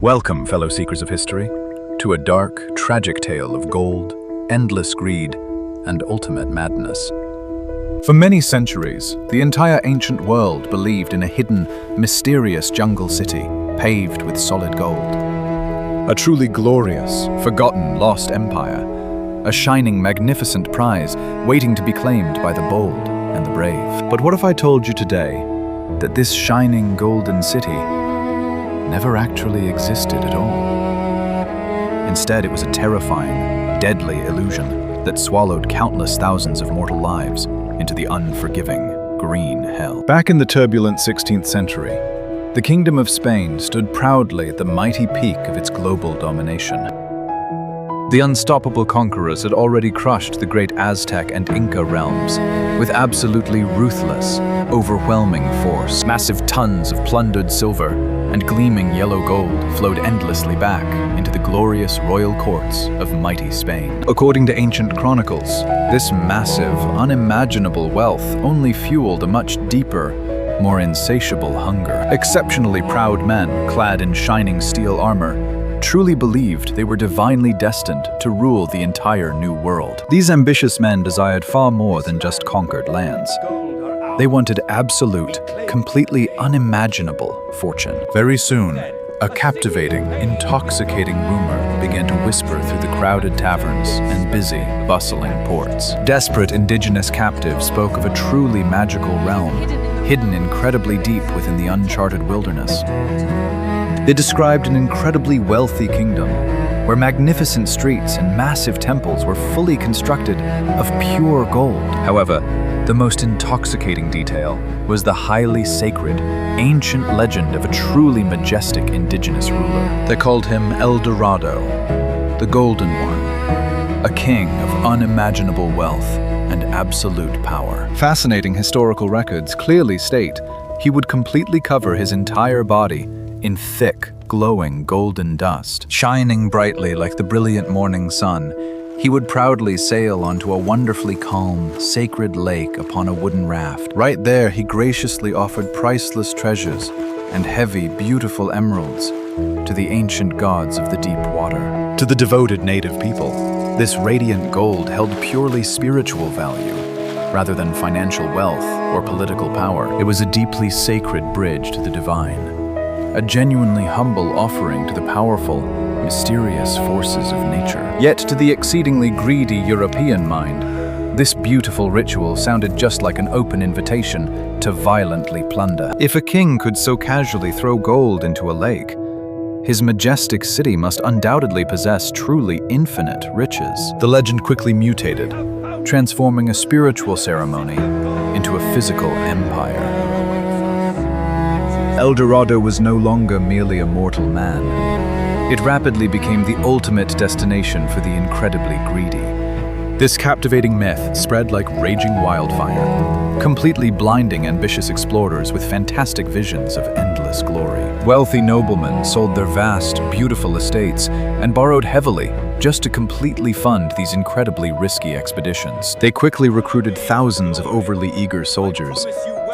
Welcome, fellow seekers of history, to a dark, tragic tale of gold, endless greed, and ultimate madness. For many centuries, the entire ancient world believed in a hidden, mysterious jungle city paved with solid gold. A truly glorious, forgotten, lost empire. A shining, magnificent prize waiting to be claimed by the bold and the brave. But what if I told you today that this shining golden city never actually existed at all? Instead, it was a terrifying, deadly illusion that swallowed countless thousands of mortal lives into the unforgiving green hell. Back in the turbulent 16th century, the Kingdom of Spain stood proudly at the mighty peak of its global domination. The unstoppable conquerors had already crushed the great Aztec and Inca realms with absolutely ruthless, overwhelming force. Massive tons of plundered silver and gleaming yellow gold flowed endlessly back into the glorious royal courts of mighty Spain. According to ancient chronicles, this massive, unimaginable wealth only fueled a much deeper, more insatiable hunger. Exceptionally proud men, clad in shining steel armor, truly believed they were divinely destined to rule the entire New World. These ambitious men desired far more than just conquered lands. They wanted absolute, completely unimaginable fortune. Very soon, a captivating, intoxicating rumor began to whisper through the crowded taverns and busy, bustling ports. Desperate indigenous captives spoke of a truly magical realm, hidden incredibly deep within the uncharted wilderness. They described an incredibly wealthy kingdom, where magnificent streets and massive temples were fully constructed of pure gold. However, the most intoxicating detail was the highly sacred, ancient legend of a truly majestic indigenous ruler. They called him El Dorado, the Golden One, a king of unimaginable wealth and absolute power. Fascinating historical records clearly state he would completely cover his entire body in thick, glowing golden dust. Shining brightly like the brilliant morning sun, he would proudly sail onto a wonderfully calm, sacred lake upon a wooden raft. Right there, he graciously offered priceless treasures and heavy, beautiful emeralds to the ancient gods of the deep water. To the devoted native people, this radiant gold held purely spiritual value, rather than financial wealth or political power. It was a deeply sacred bridge to the divine, a genuinely humble offering to the powerful, mysterious forces of nature. Yet to the exceedingly greedy European mind, this beautiful ritual sounded just like an open invitation to violently plunder. If a king could so casually throw gold into a lake, his majestic city must undoubtedly possess truly infinite riches. The legend quickly mutated, transforming a spiritual ceremony into a physical empire. El Dorado was no longer merely a mortal man. It rapidly became the ultimate destination for the incredibly greedy. This captivating myth spread like raging wildfire, completely blinding ambitious explorers with fantastic visions of endless glory. Wealthy noblemen sold their vast, beautiful estates and borrowed heavily just to completely fund these incredibly risky expeditions. They quickly recruited thousands of overly eager soldiers,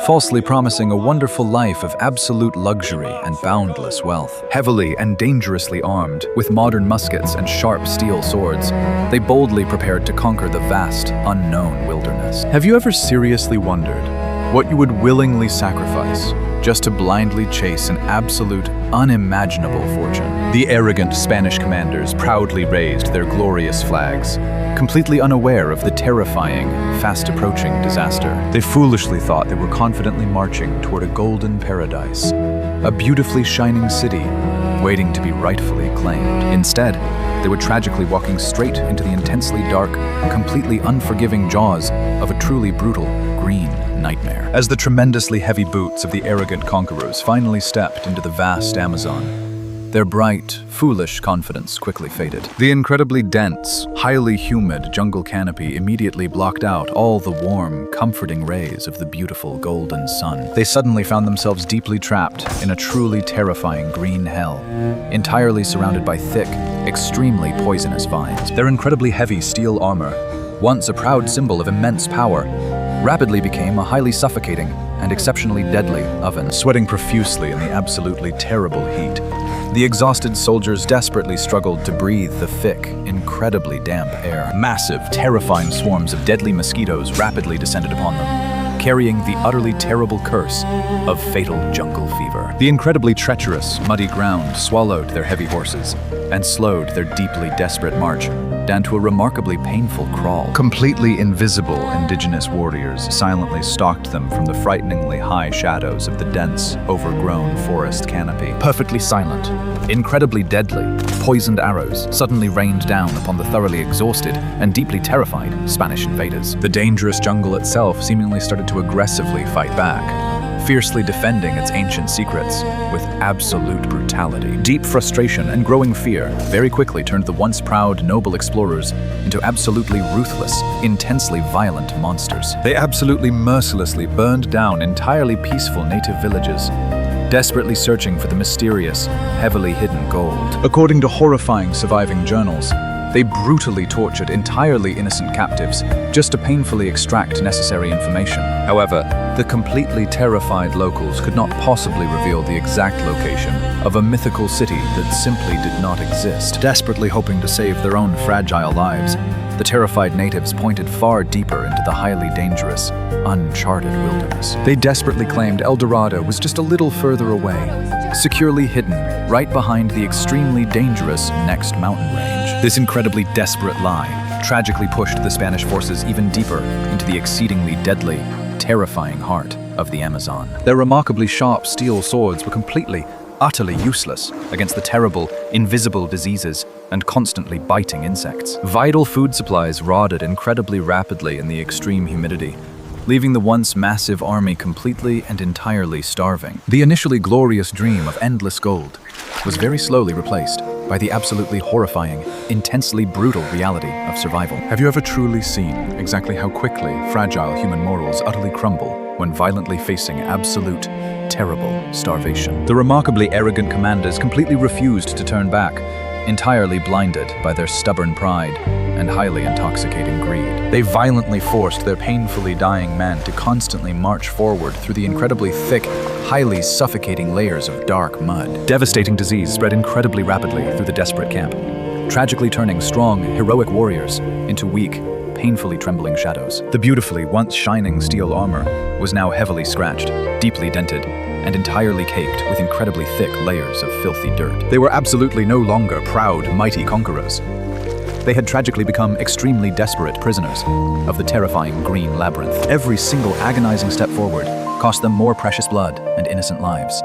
falsely promising a wonderful life of absolute luxury and boundless wealth. Heavily and dangerously armed, with modern muskets and sharp steel swords, they boldly prepared to conquer the vast, unknown wilderness. Have you ever seriously wondered what you would willingly sacrifice just to blindly chase an absolute, unimaginable fortune? The arrogant Spanish commanders proudly raised their glorious flags, completely unaware of the terrifying, fast-approaching disaster. They foolishly thought they were confidently marching toward a golden paradise, a beautifully shining city waiting to be rightfully claimed. Instead, they were tragically walking straight into the intensely dark, completely unforgiving jaws of a truly brutal, green nightmare. As the tremendously heavy boots of the arrogant conquerors finally stepped into the vast Amazon, their bright, foolish confidence quickly faded. The incredibly dense, highly humid jungle canopy immediately blocked out all the warm, comforting rays of the beautiful golden sun. They suddenly found themselves deeply trapped in a truly terrifying green hell, entirely surrounded by thick, extremely poisonous vines. Their incredibly heavy steel armor, once a proud symbol of immense power, rapidly became a highly suffocating and exceptionally deadly oven. Sweating profusely in the absolutely terrible heat, The exhausted soldiers desperately struggled to breathe the thick, incredibly damp air. Massive, terrifying swarms of deadly mosquitoes rapidly descended upon them, carrying the utterly terrible curse of fatal jungle fever. The incredibly treacherous, muddy ground swallowed their heavy horses and slowed their deeply desperate march down to a remarkably painful crawl. Completely invisible indigenous warriors silently stalked them from the frighteningly high shadows of the dense, overgrown forest canopy. Perfectly silent, incredibly deadly, poisoned arrows suddenly rained down upon the thoroughly exhausted and deeply terrified Spanish invaders. The dangerous jungle itself seemingly started to aggressively fight back, fiercely defending its ancient secrets with absolute brutality. Deep frustration and growing fear very quickly turned the once proud, noble explorers into absolutely ruthless, intensely violent monsters. They absolutely mercilessly burned down entirely peaceful native villages, desperately searching for the mysterious, heavily hidden gold. According to horrifying surviving journals, they brutally tortured entirely innocent captives just to painfully extract necessary information. However, the completely terrified locals could not possibly reveal the exact location of a mythical city that simply did not exist. Desperately hoping to save their own fragile lives, the terrified natives pointed far deeper into the highly dangerous, uncharted wilderness. They desperately claimed El Dorado was just a little further away, securely hidden right behind the extremely dangerous next mountain range. This incredibly desperate lie tragically pushed the Spanish forces even deeper into the exceedingly deadly, terrifying heart of the Amazon. Their remarkably sharp steel swords were completely, utterly useless against the terrible, invisible diseases and constantly biting insects. Vital food supplies rotted incredibly rapidly in the extreme humidity, leaving the once massive army completely and entirely starving. The initially glorious dream of endless gold was very slowly replaced by the absolutely horrifying, intensely brutal reality of survival. Have you ever truly seen exactly how quickly fragile human morals utterly crumble when violently facing absolute, terrible starvation? The remarkably arrogant commanders completely refused to turn back, entirely blinded by their stubborn pride and highly intoxicating greed. They violently forced their painfully dying men to constantly march forward through the incredibly thick, highly suffocating layers of dark mud. Devastating disease spread incredibly rapidly through the desperate camp, tragically turning strong, heroic warriors into weak, painfully trembling shadows. The beautifully once shining steel armor was now heavily scratched, deeply dented, and entirely caked with incredibly thick layers of filthy dirt. They were absolutely no longer proud, mighty conquerors. They had tragically become extremely desperate prisoners of the terrifying green labyrinth. Every single agonizing step forward cost them more precious blood and innocent lives.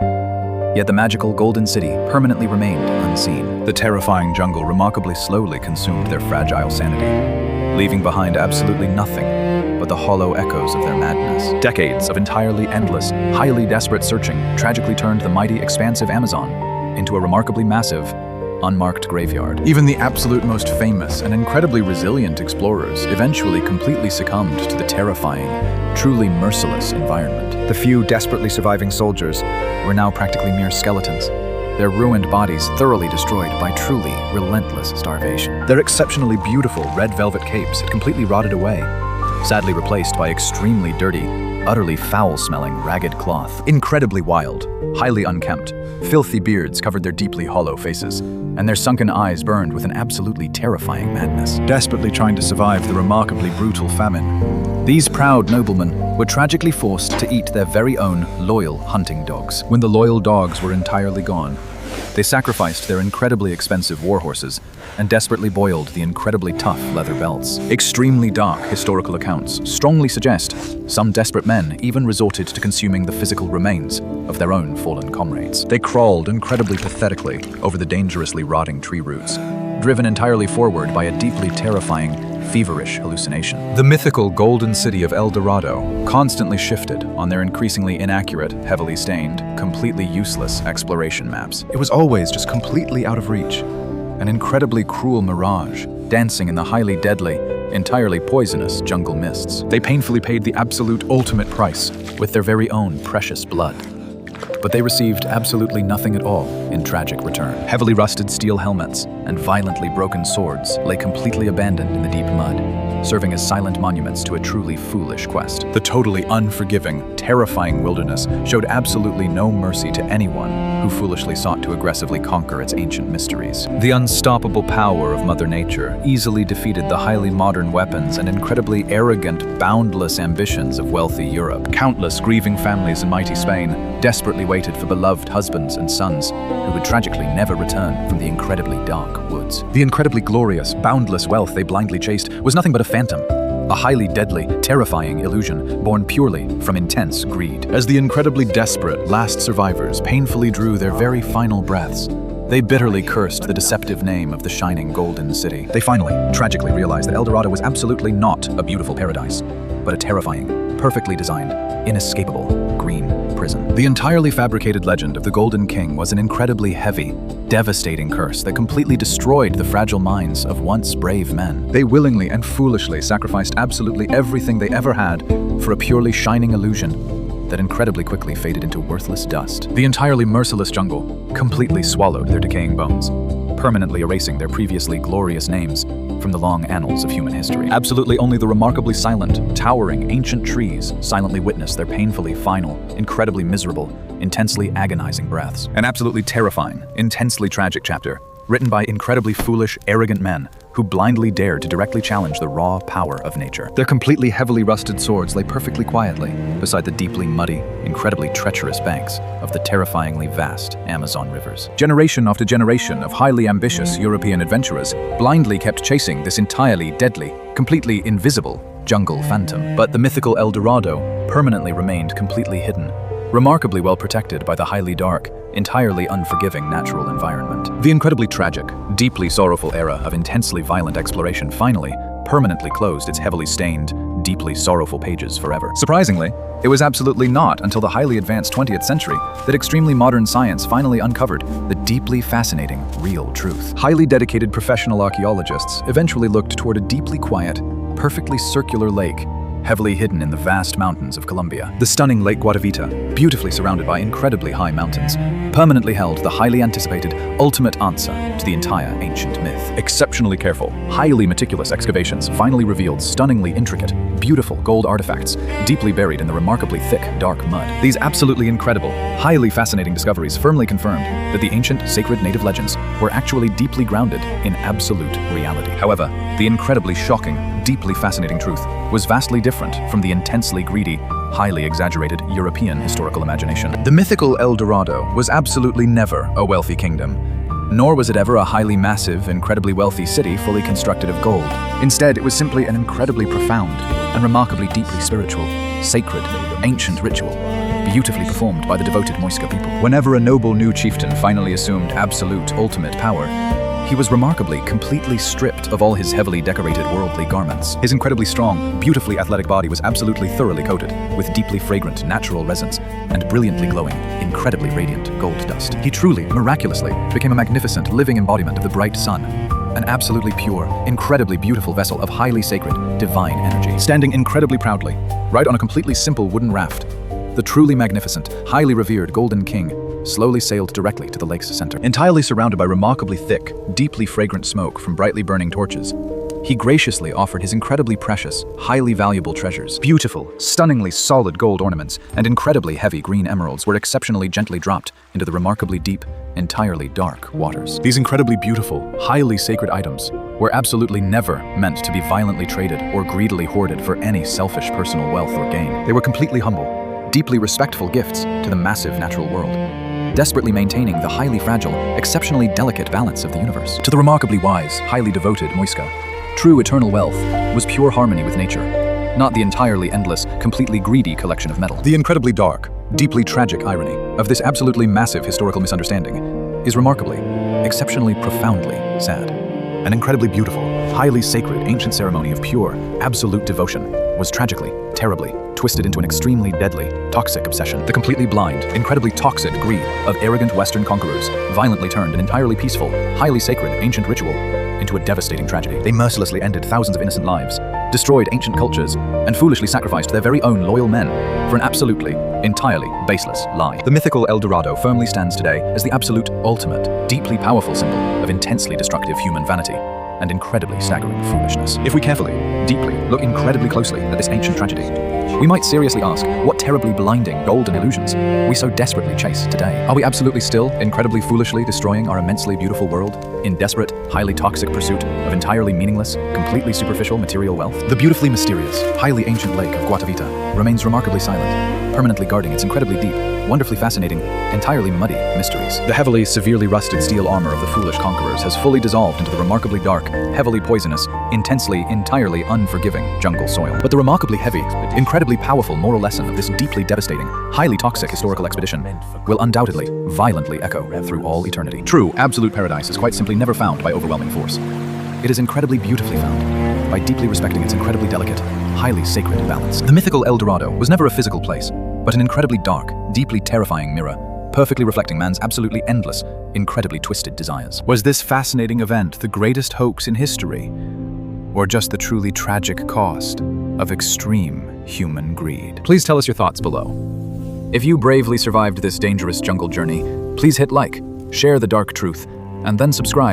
Yet the magical Golden City permanently remained unseen. The terrifying jungle remarkably slowly consumed their fragile sanity, leaving behind absolutely nothing but the hollow echoes of their madness. Decades of entirely endless, highly desperate searching tragically turned the mighty, expansive Amazon into a remarkably massive, unmarked graveyard. Even the absolute most famous and incredibly resilient explorers eventually completely succumbed to the terrifying, truly merciless environment. The few desperately surviving soldiers were now practically mere skeletons, their ruined bodies thoroughly destroyed by truly relentless starvation. Their exceptionally beautiful red velvet capes had completely rotted away, sadly replaced by extremely dirty, utterly foul-smelling ragged cloth. Incredibly wild, highly unkempt, filthy beards covered their deeply hollow faces, and their sunken eyes burned with an absolutely terrifying madness. Desperately trying to survive the remarkably brutal famine, these proud noblemen were tragically forced to eat their very own loyal hunting dogs. When the loyal dogs were entirely gone, they sacrificed their incredibly expensive war horses and desperately boiled the incredibly tough leather belts. Extremely dark historical accounts strongly suggest some desperate men even resorted to consuming the physical remains of their own fallen comrades. They crawled incredibly pathetically over the dangerously rotting tree roots, driven entirely forward by a deeply terrifying, feverish hallucination. The mythical Golden City of El Dorado constantly shifted on their increasingly inaccurate, heavily stained, completely useless exploration maps. It was always just completely out of reach, an incredibly cruel mirage, dancing in the highly deadly, entirely poisonous jungle mists. They painfully paid the absolute ultimate price with their very own precious blood. but they received absolutely nothing at all in tragic return. Heavily rusted steel helmets and violently broken swords lay completely abandoned in the deep mud, serving as silent monuments to a truly foolish quest. The totally unforgiving, terrifying wilderness showed absolutely no mercy to anyone who foolishly sought to aggressively conquer its ancient mysteries. The unstoppable power of Mother Nature easily defeated the highly modern weapons and incredibly arrogant, boundless ambitions of wealthy Europe. Countless grieving families in mighty Spain desperately waited for beloved husbands and sons who would tragically never return from the incredibly dark woods. The incredibly glorious, boundless wealth they blindly chased was nothing but a phantom, a highly deadly, terrifying illusion born purely from intense greed. As the incredibly desperate last survivors painfully drew their very final breaths, they bitterly cursed the deceptive name of the shining golden city. They finally, tragically realized that El Dorado was absolutely not a beautiful paradise, but a terrifying, perfectly designed, inescapable green prison. The entirely fabricated legend of the Golden King was an incredibly heavy, devastating curse that completely destroyed the fragile minds of once brave men. They willingly and foolishly sacrificed absolutely everything they ever had for a purely shining illusion that incredibly quickly faded into worthless dust. The entirely merciless jungle completely swallowed their decaying bones, permanently erasing their previously glorious names from the long annals of human history. Absolutely only the remarkably silent, towering, ancient trees silently witnessed their painfully final, incredibly miserable, intensely agonizing breaths. An absolutely terrifying, intensely tragic chapter, written by incredibly foolish, arrogant men who blindly dared to directly challenge the raw power of nature. Their completely heavily rusted swords lay perfectly quietly beside the deeply muddy, incredibly treacherous banks of the terrifyingly vast Amazon rivers. Generation after generation of highly ambitious European adventurers blindly kept chasing this entirely deadly, completely invisible jungle phantom. But the mythical El Dorado permanently remained completely hidden, remarkably well protected by the highly dark, entirely unforgiving natural environment. The incredibly tragic, deeply sorrowful era of intensely violent exploration finally, permanently closed its heavily stained, deeply sorrowful pages forever. Surprisingly, it was absolutely not until the highly advanced 20th century that extremely modern science finally uncovered the deeply fascinating real truth. Highly dedicated professional archaeologists eventually looked toward a deeply quiet, perfectly circular lake heavily hidden in the vast mountains of Colombia. The stunning Lake Guatavita, beautifully surrounded by incredibly high mountains, permanently held the highly anticipated ultimate answer to the entire ancient myth. Exceptionally careful, highly meticulous excavations finally revealed stunningly intricate, beautiful gold artifacts deeply buried in the remarkably thick, dark mud. These absolutely incredible, highly fascinating discoveries firmly confirmed that the ancient sacred native legends were actually deeply grounded in absolute reality. However, the incredibly shocking, deeply fascinating truth was vastly different from the intensely greedy, highly exaggerated European historical imagination. The mythical El Dorado was absolutely never a wealthy kingdom, nor was it ever a highly massive, incredibly wealthy city fully constructed of gold. Instead, it was simply an incredibly profound and remarkably deeply spiritual, sacred, ancient ritual, beautifully performed by the devoted Muisca people. Whenever a noble new chieftain finally assumed absolute, ultimate power, he was remarkably, completely stripped of all his heavily decorated worldly garments. His incredibly strong, beautifully athletic body was absolutely thoroughly coated with deeply fragrant natural resins and brilliantly glowing, incredibly radiant gold dust. He truly, miraculously, became a magnificent, living embodiment of the bright sun, an absolutely pure, incredibly beautiful vessel of highly sacred, divine energy. Standing incredibly proudly, right on a completely simple wooden raft, the truly magnificent, highly revered Golden King slowly sailed directly to the lake's center. Entirely surrounded by remarkably thick, deeply fragrant smoke from brightly burning torches, he graciously offered his incredibly precious, highly valuable treasures. Beautiful, stunningly solid gold ornaments and incredibly heavy green emeralds were exceptionally gently dropped into the remarkably deep, entirely dark waters. These incredibly beautiful, highly sacred items were absolutely never meant to be violently traded or greedily hoarded for any selfish personal wealth or gain. They were completely humble, deeply respectful gifts to the massive natural world, desperately maintaining the highly fragile, exceptionally delicate balance of the universe. To the remarkably wise, highly devoted Muisca, true eternal wealth was pure harmony with nature, not the entirely endless, completely greedy collection of metal. The incredibly dark, deeply tragic irony of this absolutely massive historical misunderstanding is remarkably, exceptionally profoundly sad. An incredibly beautiful, highly sacred ancient ceremony of pure, absolute devotion was tragically, terribly, twisted into an extremely deadly, toxic obsession. The completely blind, incredibly toxic greed of arrogant Western conquerors violently turned an entirely peaceful, highly sacred ancient ritual into a devastating tragedy. They mercilessly ended thousands of innocent lives, destroyed ancient cultures, and foolishly sacrificed their very own loyal men for an absolutely, entirely baseless lie. The mythical El Dorado firmly stands today as the absolute ultimate, deeply powerful symbol of intensely destructive human vanity and incredibly staggering foolishness. If we carefully, deeply, look incredibly closely at this ancient tragedy, we might seriously ask what terribly blinding golden illusions we so desperately chase today. Are we absolutely still incredibly foolishly destroying our immensely beautiful world in desperate, highly toxic pursuit of entirely meaningless, completely superficial material wealth? The beautifully mysterious, highly ancient lake of Guatavita remains remarkably silent, permanently guarding its incredibly deep, wonderfully fascinating, entirely muddy mysteries. The heavily, severely rusted steel armor of the foolish conquerors has fully dissolved into the remarkably dark, heavily poisonous, intensely, entirely unforgiving jungle soil. But the remarkably heavy, incredibly powerful moral lesson of this deeply devastating, highly toxic historical expedition will undoubtedly, violently echo through all eternity. True, absolute paradise is quite simply never found by overwhelming force. It is incredibly beautifully found by deeply respecting its incredibly delicate, highly sacred balance. The mythical El Dorado was never a physical place, but an incredibly dark, deeply terrifying mirror, perfectly reflecting man's absolutely endless, incredibly twisted desires. Was this fascinating event the greatest hoax in history, or just the truly tragic cost of extreme human greed? Please tell us your thoughts below. If you bravely survived this dangerous jungle journey, please hit like, share the dark truth, and then subscribe